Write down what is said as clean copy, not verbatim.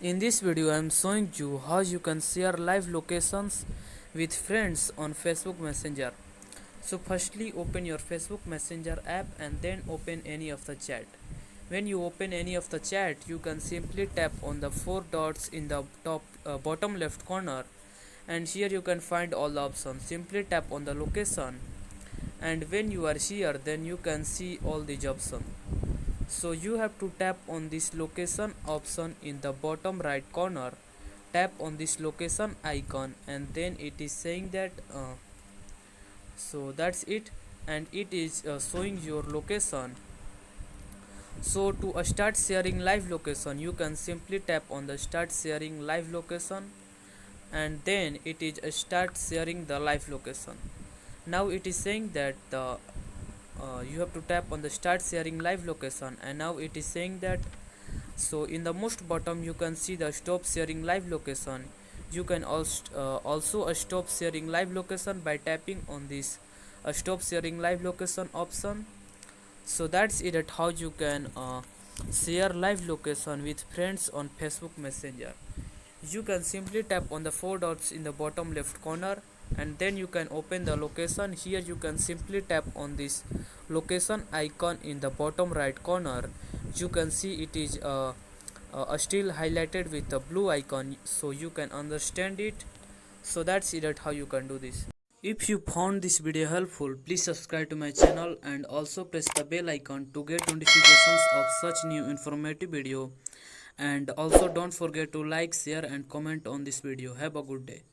In this video I am showing you how you can share live locations with friends on Facebook Messenger. So firstly open your Facebook Messenger app and then open any of the chat. When you open any of the chat, you can simply tap on the four dots in the bottom left corner, and here you can find all the options. Simply tap on the location, and when you are here then you can see all these options. So you have to tap on this location option in the bottom right corner. Tap on this location icon and then it is saying that so that's it, and it is showing your location. So to start sharing live location, you can simply tap on the start sharing live location, and then it is start sharing the live location. Now it is saying that you have to tap on the start sharing live location, and now it is saying that so in the most bottom you can see the stop sharing live location. You can also stop sharing live location by tapping on this stop sharing live location option. So that's it at how you can share live location with friends on Facebook Messenger. You can simply tap on the four dots in the bottom left corner, and then you can open the location. Here you can simply tap on this location icon in the bottom right corner. You can see it is still highlighted with the blue icon, so you can understand it. So that's it at how you can do this. If you found this video helpful, please subscribe to my channel and also press the bell icon to get notifications of such new informative video. And also don't forget to like, share and comment on this video. Have a good day.